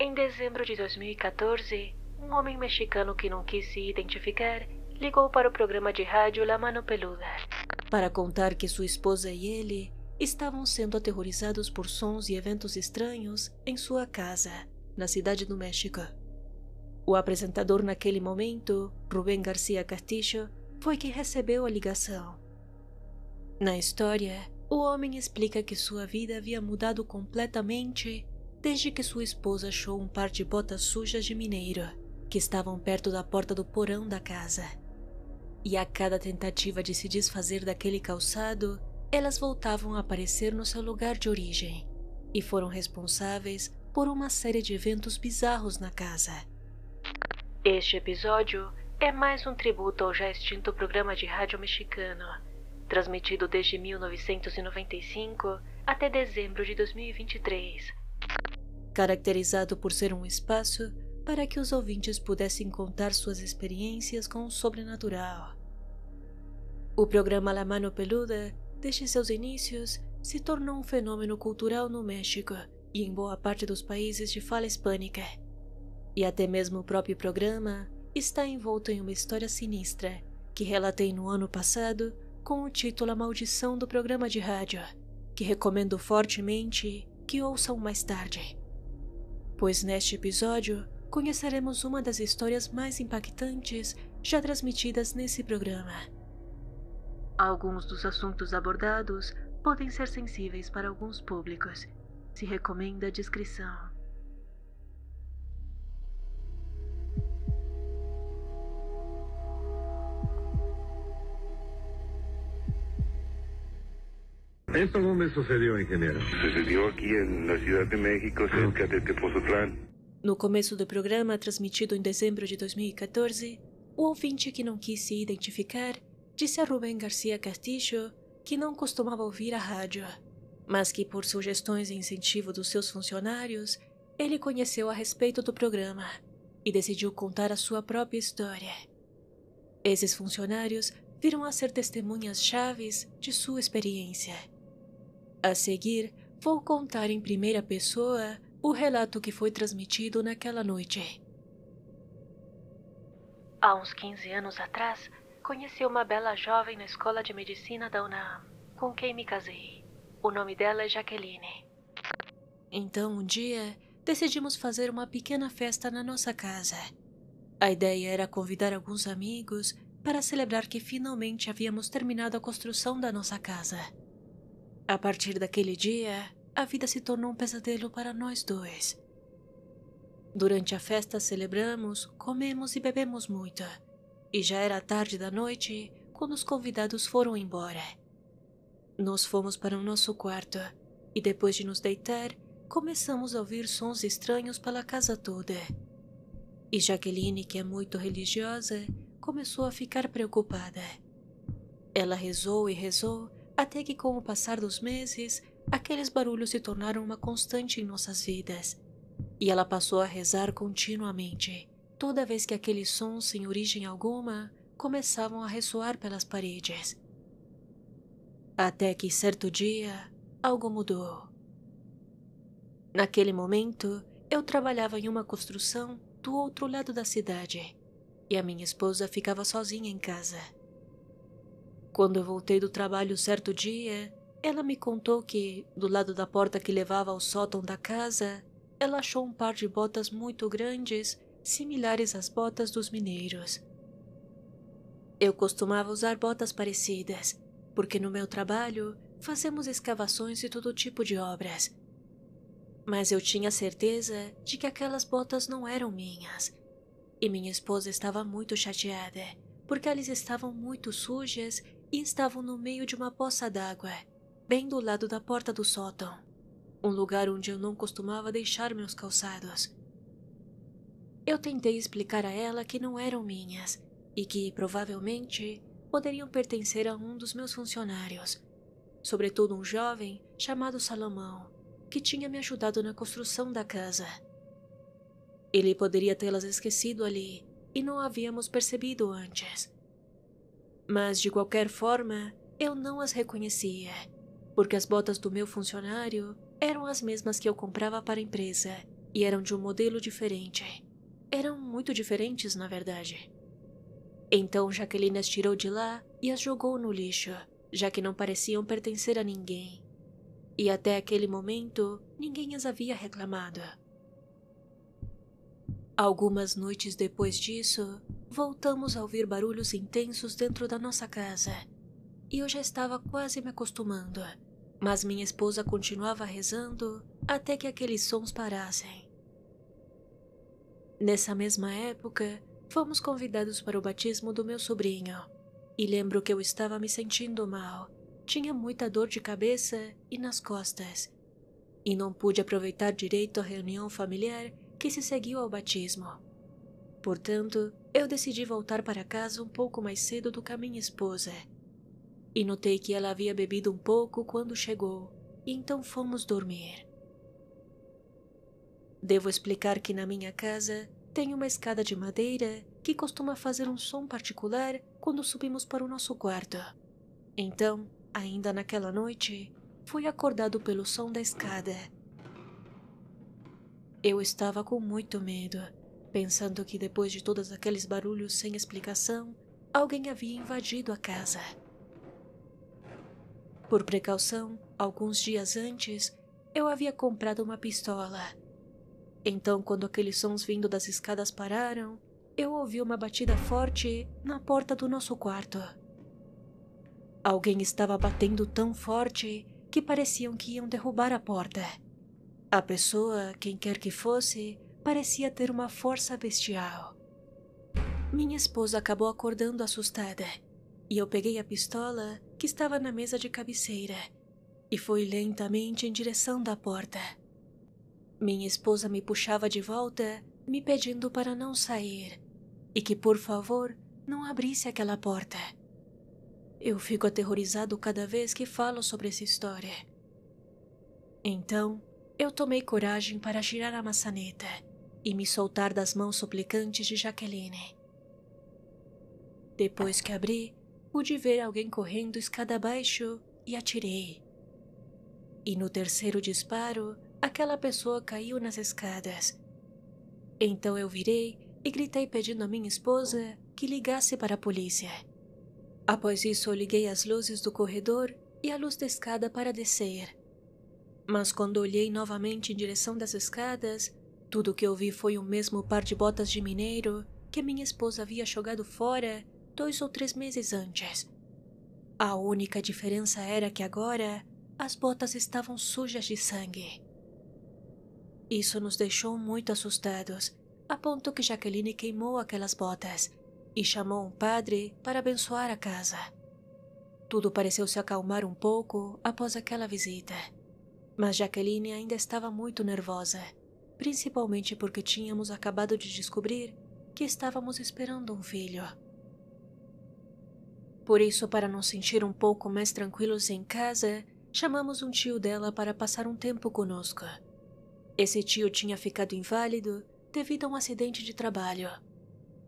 Em dezembro de 2014, um homem mexicano que não quis se identificar ligou para o programa de rádio La Mano Peluda para contar que sua esposa e ele estavam sendo aterrorizados por sons e eventos estranhos em sua casa, na cidade do México. O apresentador naquele momento, Rubén García Castillo, foi quem recebeu a ligação. Na história, o homem explica que sua vida havia mudado completamente desde que sua esposa achou um par de botas sujas de mineiro que estavam perto da porta do porão da casa. E a cada tentativa de se desfazer daquele calçado, elas voltavam a aparecer no seu lugar de origem e foram responsáveis por uma série de eventos bizarros na casa. Este episódio é mais um tributo ao já extinto programa de rádio mexicano, transmitido desde 1995 até dezembro de 2023, caracterizado por ser um espaço para que os ouvintes pudessem contar suas experiências com o sobrenatural. O programa La Mano Peluda, desde seus inícios, se tornou um fenômeno cultural no México e em boa parte dos países de fala hispânica. E até mesmo o próprio programa está envolto em uma história sinistra que relatei no ano passado com o título A Maldição do Programa de Rádio, que recomendo fortemente que ouçam mais tarde. Pois neste episódio conheceremos uma das histórias mais impactantes já transmitidas nesse programa. Alguns dos assuntos abordados podem ser sensíveis para alguns públicos. Se recomenda a discrição. ¿Esto dónde sucedió, ingeniero? Sucedió aquí en la Ciudad de México, cerca de Tepoztlán. No começo do programa, transmitido em dezembro de 2014, o ouvinte que não quis se identificar disse a Rubén García Castillo que não costumava ouvir a rádio, mas que por sugestões e incentivo dos seus funcionários, ele conheceu a respeito do programa e decidiu contar a sua própria história. Esses funcionários viram a ser testemunhas chaves de sua experiência. A seguir, vou contar em primeira pessoa o relato que foi transmitido naquela noite. Há uns 15 anos atrás, conheci uma bela jovem na escola de medicina da UNAM, com quem me casei. O nome dela é Jaqueline. Então, um dia, decidimos fazer uma pequena festa na nossa casa. A ideia era convidar alguns amigos para celebrar que finalmente havíamos terminado a construção da nossa casa. A partir daquele dia, a vida se tornou um pesadelo para nós dois. Durante a festa celebramos, comemos e bebemos muito. E já era tarde da noite quando os convidados foram embora. Nós fomos para o nosso quarto e depois de nos deitar, começamos a ouvir sons estranhos pela casa toda. E Jaqueline, que é muito religiosa, começou a ficar preocupada. Ela rezou e rezou até que, com o passar dos meses, aqueles barulhos se tornaram uma constante em nossas vidas. E ela passou a rezar continuamente, toda vez que aqueles sons sem origem alguma começavam a ressoar pelas paredes. Até que, certo dia, algo mudou. Naquele momento, eu trabalhava em uma construção do outro lado da cidade e a minha esposa ficava sozinha em casa. Quando eu voltei do trabalho certo dia, ela me contou que, do lado da porta que levava ao sótão da casa, ela achou um par de botas muito grandes, similares às botas dos mineiros. Eu costumava usar botas parecidas, porque no meu trabalho fazemos escavações e todo tipo de obras. Mas eu tinha certeza de que aquelas botas não eram minhas, e minha esposa estava muito chateada, porque elas estavam muito sujas e estavam no meio de uma poça d'água, bem do lado da porta do sótão, um lugar onde eu não costumava deixar meus calçados. Eu tentei explicar a ela que não eram minhas e que, provavelmente, poderiam pertencer a um dos meus funcionários, sobretudo um jovem chamado Salomão, que tinha me ajudado na construção da casa. Ele poderia tê-las esquecido ali e não havíamos percebido antes. Mas, de qualquer forma, eu não as reconhecia, porque as botas do meu funcionário eram as mesmas que eu comprava para a empresa e eram de um modelo diferente. Eram muito diferentes, na verdade. Então Jaqueline as tirou de lá e as jogou no lixo, já que não pareciam pertencer a ninguém. E até aquele momento, ninguém as havia reclamado. Algumas noites depois disso, voltamos a ouvir barulhos intensos dentro da nossa casa. E eu já estava quase me acostumando, mas minha esposa continuava rezando até que aqueles sons parassem. Nessa mesma época, fomos convidados para o batismo do meu sobrinho, e lembro que eu estava me sentindo mal, tinha muita dor de cabeça e nas costas, e não pude aproveitar direito a reunião familiar que se seguiu ao batismo. Portanto, eu decidi voltar para casa um pouco mais cedo do que a minha esposa, e notei que ela havia bebido um pouco quando chegou, e então fomos dormir. Devo explicar que na minha casa tem uma escada de madeira que costuma fazer um som particular quando subimos para o nosso quarto. Então, ainda naquela noite, fui acordado pelo som da escada. Eu estava com muito medo, pensando que depois de todos aqueles barulhos sem explicação, alguém havia invadido a casa. Por precaução, alguns dias antes, eu havia comprado uma pistola. Então, quando aqueles sons vindo das escadas pararam, eu ouvi uma batida forte na porta do nosso quarto. Alguém estava batendo tão forte que pareciam que iam derrubar a porta. A pessoa, quem quer que fosse, parecia ter uma força bestial. Minha esposa acabou acordando assustada, e eu peguei a pistola que estava na mesa de cabeceira e fui lentamente em direção da porta. Minha esposa me puxava de volta, me pedindo para não sair e que, por favor, não abrisse aquela porta. Eu fico aterrorizado cada vez que falo sobre essa história. Então, eu tomei coragem para girar a maçaneta e me soltar das mãos suplicantes de Jaqueline. Depois que abri, pude ver alguém correndo escada abaixo e atirei. E no terceiro disparo, aquela pessoa caiu nas escadas. Então eu virei e gritei pedindo à minha esposa que ligasse para a polícia. Após isso, eu liguei as luzes do corredor e a luz da escada para descer. Mas quando olhei novamente em direção das escadas, tudo o que eu vi foi o mesmo par de botas de mineiro que minha esposa havia jogado fora 2 ou 3 meses antes. A única diferença era que agora as botas estavam sujas de sangue. Isso nos deixou muito assustados, a ponto que Jaqueline queimou aquelas botas e chamou um padre para abençoar a casa. Tudo pareceu se acalmar um pouco após aquela visita, mas Jaqueline ainda estava muito nervosa, principalmente porque tínhamos acabado de descobrir que estávamos esperando um filho. Por isso, para nos sentir um pouco mais tranquilos em casa, chamamos um tio dela para passar um tempo conosco. Esse tio tinha ficado inválido devido a um acidente de trabalho,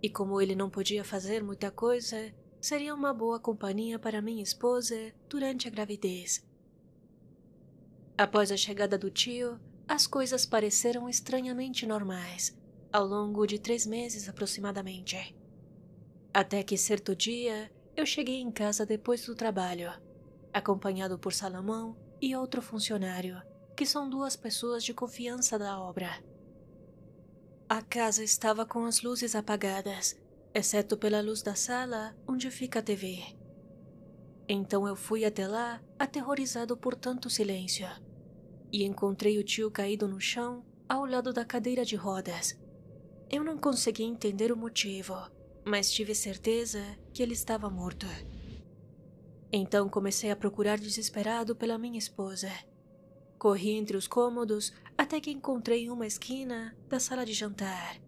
e como ele não podia fazer muita coisa, seria uma boa companhia para minha esposa durante a gravidez. Após a chegada do tio, as coisas pareceram estranhamente normais, ao longo de 3 meses aproximadamente. Até que certo dia, eu cheguei em casa depois do trabalho, acompanhado por Salomão e outro funcionário, que são 2 pessoas de confiança da obra. A casa estava com as luzes apagadas, exceto pela luz da sala onde fica a TV. Então eu fui até lá, aterrorizado por tanto silêncio, e encontrei o tio caído no chão, ao lado da cadeira de rodas. Eu não consegui entender o motivo, mas tive certeza que ele estava morto. Então comecei a procurar desesperado pela minha esposa. Corri entre os cômodos até que encontrei uma esquina da sala de jantar.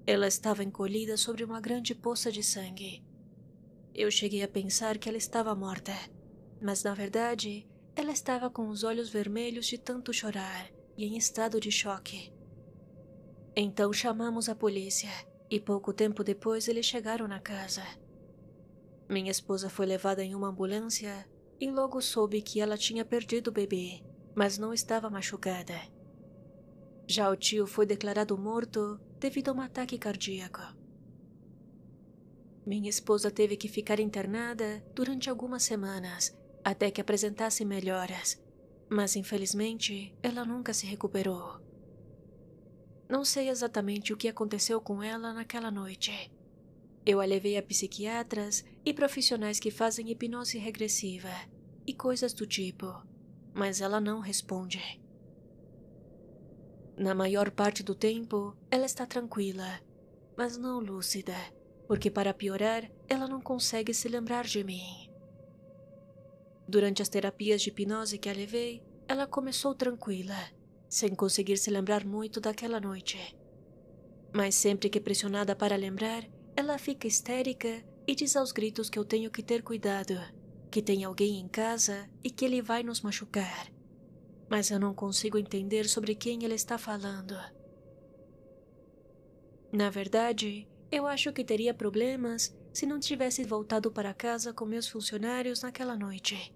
Ela estava encolhida sobre uma grande poça de sangue. Eu cheguei a pensar que ela estava morta, mas na verdade ela estava com os olhos vermelhos de tanto chorar e em estado de choque. Então chamamos a polícia e pouco tempo depois eles chegaram na casa. Minha esposa foi levada em uma ambulância e logo soube que ela tinha perdido o bebê, mas não estava machucada. Já o tio foi declarado morto devido a um ataque cardíaco. Minha esposa teve que ficar internada durante algumas semanas até que apresentasse melhoras, mas infelizmente ela nunca se recuperou. Não sei exatamente o que aconteceu com ela naquela noite. Eu a levei a psiquiatras e profissionais que fazem hipnose regressiva e coisas do tipo, mas ela não responde. Na maior parte do tempo, ela está tranquila, mas não lúcida, porque para piorar, ela não consegue se lembrar de mim. Durante as terapias de hipnose que a levei, ela começou tranquila, sem conseguir se lembrar muito daquela noite. Mas sempre que pressionada para lembrar, ela fica histérica e diz aos gritos que eu tenho que ter cuidado, que tem alguém em casa e que ele vai nos machucar. Mas eu não consigo entender sobre quem ele está falando. Na verdade, eu acho que teria problemas se não tivesse voltado para casa com meus funcionários naquela noite.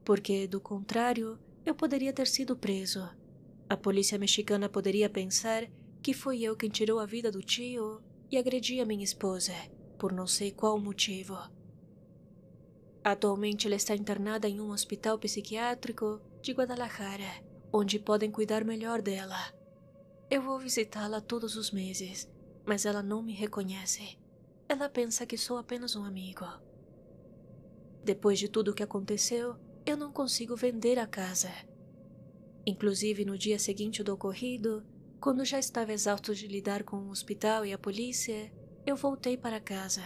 Porque, do contrário, eu poderia ter sido preso. A polícia mexicana poderia pensar que fui eu quem tirou a vida do tio e agredi a minha esposa, por não sei qual motivo. Atualmente ela está internada em um hospital psiquiátrico de Guadalajara, onde podem cuidar melhor dela. Eu vou visitá-la todos os meses, mas ela não me reconhece. Ela pensa que sou apenas um amigo. Depois de tudo o que aconteceu, eu não consigo vender a casa. Inclusive, no dia seguinte do ocorrido, quando já estava exausto de lidar com o hospital e a polícia, eu voltei para casa.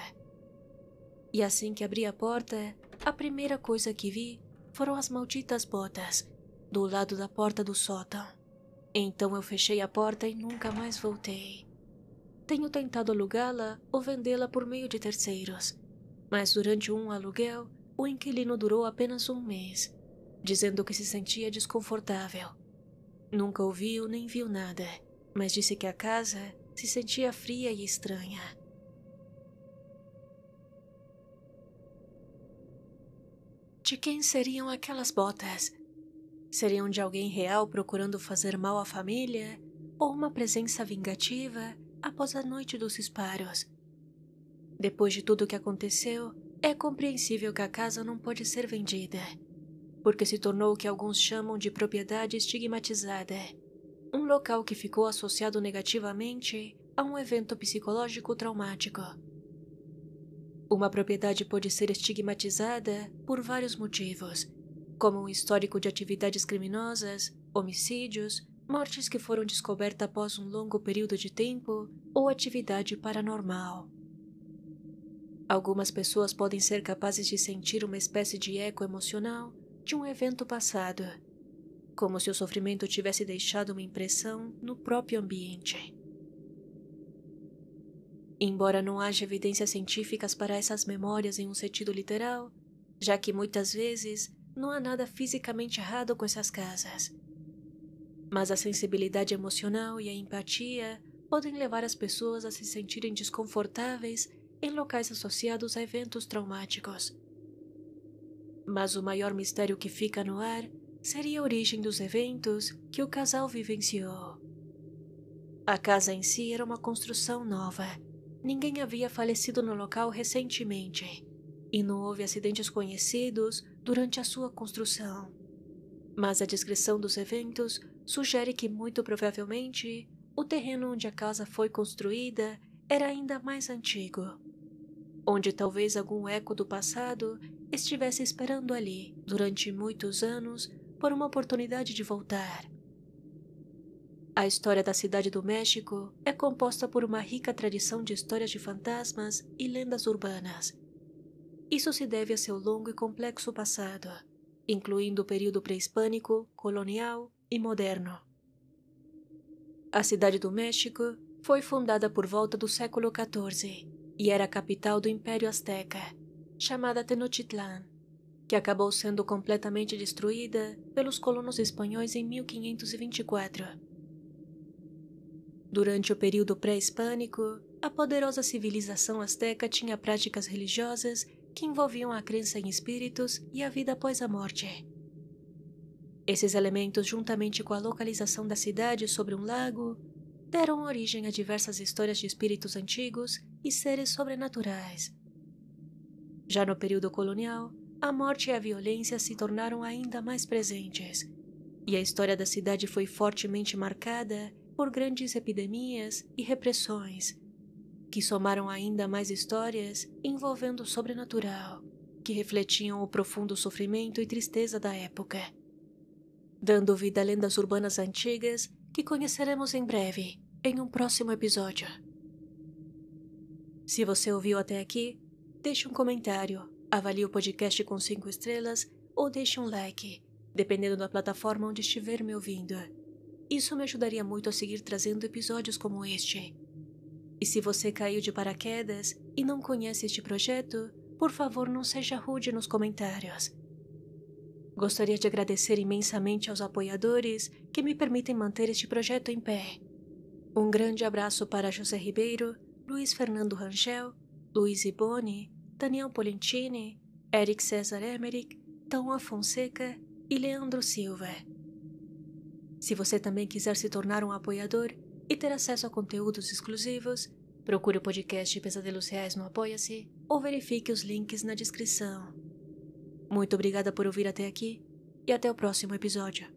E assim que abri a porta, a primeira coisa que vi foram as malditas botas, do lado da porta do sótão. Então eu fechei a porta e nunca mais voltei. Tenho tentado alugá-la ou vendê-la por meio de terceiros, mas durante um aluguel, o inquilino durou apenas um mês, dizendo que se sentia desconfortável. Nunca ouviu nem viu nada, mas disse que a casa se sentia fria e estranha. De quem seriam aquelas botas? Seriam de alguém real procurando fazer mal à família? Ou uma presença vingativa após a noite dos disparos? Depois de tudo o que aconteceu, é compreensível que a casa não pode ser vendida, porque se tornou o que alguns chamam de propriedade estigmatizada, um local que ficou associado negativamente a um evento psicológico traumático. Uma propriedade pode ser estigmatizada por vários motivos, como um histórico de atividades criminosas, homicídios, mortes que foram descobertas após um longo período de tempo ou atividade paranormal. Algumas pessoas podem ser capazes de sentir uma espécie de eco emocional de um evento passado, como se o sofrimento tivesse deixado uma impressão no próprio ambiente. Embora não haja evidências científicas para essas memórias em um sentido literal, já que muitas vezes não há nada fisicamente errado com essas casas. Mas a sensibilidade emocional e a empatia podem levar as pessoas a se sentirem desconfortáveis em locais associados a eventos traumáticos. Mas o maior mistério que fica no ar seria a origem dos eventos que o casal vivenciou. A casa em si era uma construção nova. Ninguém havia falecido no local recentemente, e não houve acidentes conhecidos durante a sua construção. Mas a descrição dos eventos sugere que, muito provavelmente, o terreno onde a casa foi construída era ainda mais antigo, onde talvez algum eco do passado estivesse esperando ali, durante muitos anos, por uma oportunidade de voltar. A história da Cidade do México é composta por uma rica tradição de histórias de fantasmas e lendas urbanas. Isso se deve a seu longo e complexo passado, incluindo o período pré-hispânico, colonial e moderno. A Cidade do México foi fundada por volta do século XIV e era a capital do Império Azteca, chamada Tenochtitlán, que acabou sendo completamente destruída pelos colonos espanhóis em 1524. Durante o período pré-hispânico, a poderosa civilização azteca tinha práticas religiosas que envolviam a crença em espíritos e a vida após a morte. Esses elementos, juntamente com a localização da cidade sobre um lago, deram origem a diversas histórias de espíritos antigos e seres sobrenaturais. Já no período colonial, a morte e a violência se tornaram ainda mais presentes, e a história da cidade foi fortemente marcada por grandes epidemias e repressões, que somaram ainda mais histórias envolvendo o sobrenatural, que refletiam o profundo sofrimento e tristeza da época, dando vida a lendas urbanas antigas que conheceremos em breve, em um próximo episódio. Se você ouviu até aqui, deixe um comentário, avalie o podcast com 5 estrelas ou deixe um like, dependendo da plataforma onde estiver me ouvindo. Isso me ajudaria muito a seguir trazendo episódios como este. E se você caiu de paraquedas e não conhece este projeto, por favor não seja rude nos comentários. Gostaria de agradecer imensamente aos apoiadores que me permitem manter este projeto em pé. Um grande abraço para José Ribeiro, Luiz Fernando Rangel, Luiz Iboni, Daniel Polentini, Eric César Emerick, Tauan Fonseca e Leandro Silva. Se você também quiser se tornar um apoiador e ter acesso a conteúdos exclusivos, procure o podcast Pesadelos Reais no Apoia-se ou verifique os links na descrição. Muito obrigada por ouvir até aqui e até o próximo episódio.